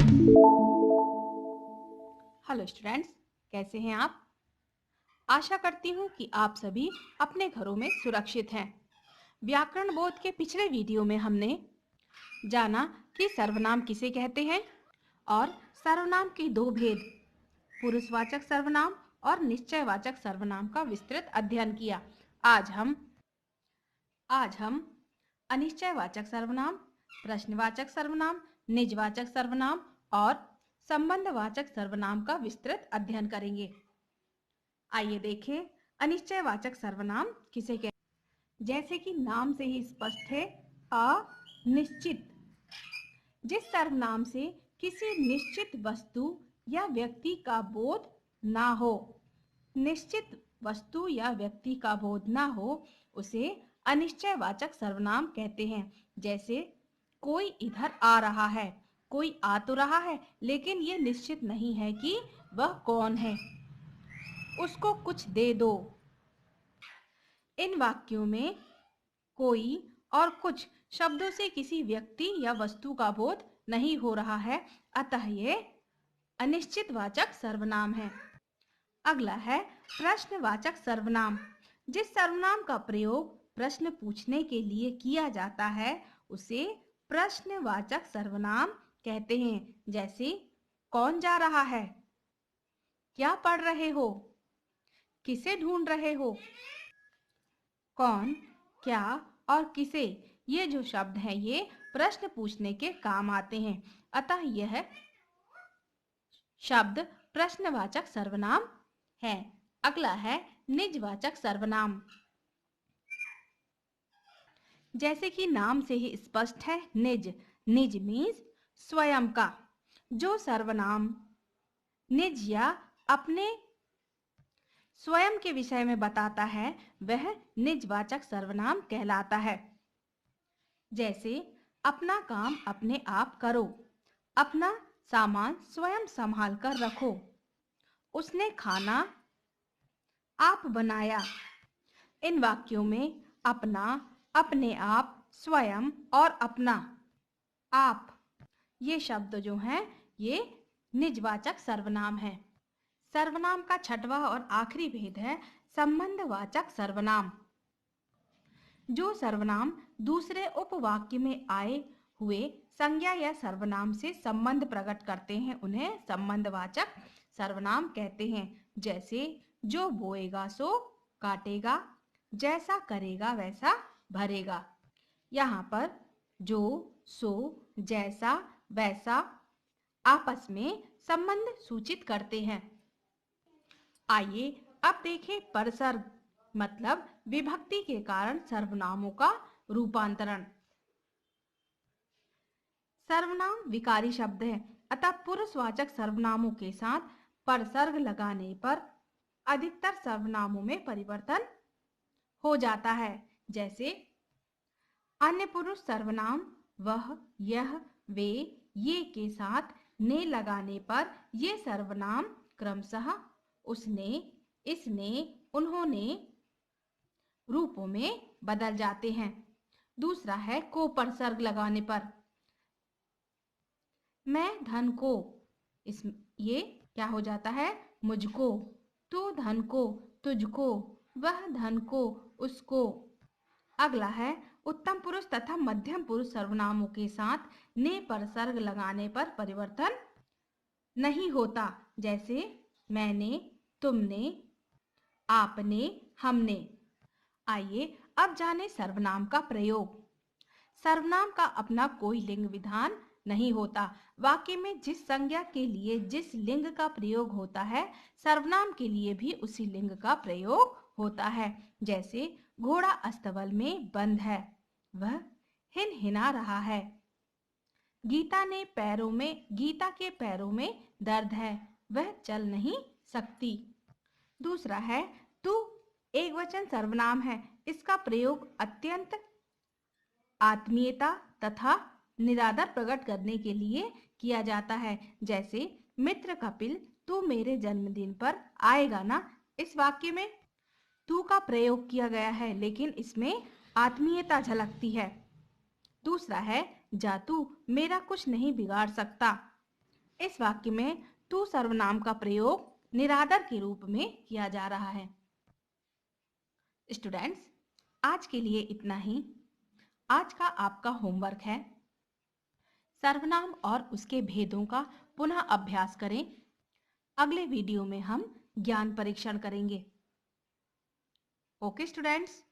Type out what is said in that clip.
Hello students, कैसे हैं आप? आशा करती हूँ कि आप सभी अपने घरों में सुरक्षित हैं। व्याकरण बोध के पिछले वीडियो में हमने जाना कि सर्वनाम किसे कहते हैं और सर्वनाम के दो भेद, पुरुषवाचक सर्वनाम और निश्चयवाचक सर्वनाम का विस्तृत अध्ययन किया। आज हम अनिश्चयवाचक सर्वनाम, प्रश्नवाचक सर्वनाम, निजवाचक सर्वनाम और संबंधवाचक सर्वनाम का विस्तृत अध्ययन करेंगे। आइए देखें अनिश्चयवाचक सर्वनाम किसे कहते हैं। जैसे कि नाम से ही स्पष्ट है, अनिश्चित। जिस सर्वनाम से किसी निश्चित वस्तु या व्यक्ति का बोध ना हो, निश्चित वस्तु या व्यक्ति का बोध ना हो, उसे अनिश्चयवाचक सर्वनाम कहते हैं। जैसे कोई इधर आ रहा है, कोई आ तो रहा है लेकिन ये निश्चित नहीं है कि वह कौन है। उसको कुछ दे दो। इन वाक्यों में कोई और कुछ शब्दों से किसी व्यक्ति या वस्तु का बोध नहीं हो रहा है, अतः ये अनिश्चितवाचक सर्वनाम है। अगला है प्रश्नवाचक सर्वनाम। जिस सर्वनाम का प्रयोग प्रश्न पूछने के लिए किया जाता है, उसे प्रश्नवाचक सर्वनाम कहते हैं। जैसे कौन जा रहा है, क्या पढ़ रहे हो, किसे ढूंढ रहे हो। कौन, क्या और किसे, ये जो शब्द हैं ये प्रश्न पूछने के काम आते हैं, अतः यह शब्द प्रश्नवाचक सर्वनाम है। अगला है निजवाचक सर्वनाम। जैसे कि नाम से ही स्पष्ट है, निज। निज मीन्स स्वयं का। जो सर्वनाम निज या अपने स्वयं के विषय में बताता है, वह निजवाचक सर्वनाम कहलाता है। जैसे अपना काम अपने आप करो, अपना सामान स्वयं संभाल कर रखो, उसने खाना आप बनाया। इन वाक्यों में अपना, अपने आप, स्वयं और अपना, आप, ये शब्द जो हैं ये निजवाचक सर्वनाम है। सर्वनाम का छठवां और आखिरी भेद है संबंधवाचक सर्वनाम। जो सर्वनाम दूसरे उपवाक्य में आए हुए संज्ञा या सर्वनाम से संबंध प्रकट करते हैं, उन्हें संबंधवाचक सर्वनाम कहते हैं। जैसे जो बोएगा सो काटेगा, जैसा करेगा वैसा भरेगा। यहाँ पर जो, सो, जैसा, वैसा आपस में संबंध सूचित करते हैं। आइए अब देखें परसर्ग, मतलब विभक्ति के कारण सर्वनामों का रूपांतरण। सर्वनाम विकारी शब्द है, अतः पुरुषवाचक सर्वनामों के साथ परसर्ग लगाने पर अधिकतर सर्वनामों में परिवर्तन हो जाता है। जैसे अन्य पुरुष सर्वनाम वह, यह, वे, ये के साथ ने लगाने पर ये सर्वनाम क्रमशः उसने, इसने, उन्होंने रूपों में बदल जाते हैं। दूसरा है को परसर्ग लगाने पर। मैं धन को, इस ये क्या हो जाता है, मुझको। तू धन को, तुझको। वह धन को, उसको। अगला है उत्तम पुरुष तथा मध्यम पुरुष सर्वनामों के साथ ने परसर्ग लगाने पर परिवर्तन नहीं होता। जैसे मैंने, तुमने, आपने, हमने। आइए अब जाने सर्वनाम का प्रयोग। सर्वनाम का अपना कोई लिंग विधान नहीं होता। वाक्य में जिस संज्ञा के लिए जिस लिंग का प्रयोग होता है, सर्वनाम के लिए भी उसी लिंग का प्रयोग होता है। जैसे घोड़ा अस्तबल में बंद है, वह हिनहिना रहा है। गीता के पैरों में दर्द है, वह चल नहीं सकती। दूसरा है तू एकवचन सर्वनाम है, इसका प्रयोग अत्यंत आत्मीयता तथा निरादर प्रकट करने के लिए किया जाता है। जैसे मित्र कपिल, तू मेरे जन्मदिन पर आएगा ना। इस वाक्य में तू का प्रयोग किया गया है, लेकिन इसमें आत्मीयता झलकती है। दूसरा है जातू मेरा कुछ नहीं बिगाड़ सकता। इस वाक्य में तू सर्वनाम का प्रयोग निरादर के रूप में किया जा रहा है। स्टूडेंट्स, आज के लिए इतना ही। आज का आपका होमवर्क है सर्वनाम और उसके भेदों का पुनः अभ्यास करें। अगले वीडियो में हम ज्ञान परीक्षण करेंगे। Okay students.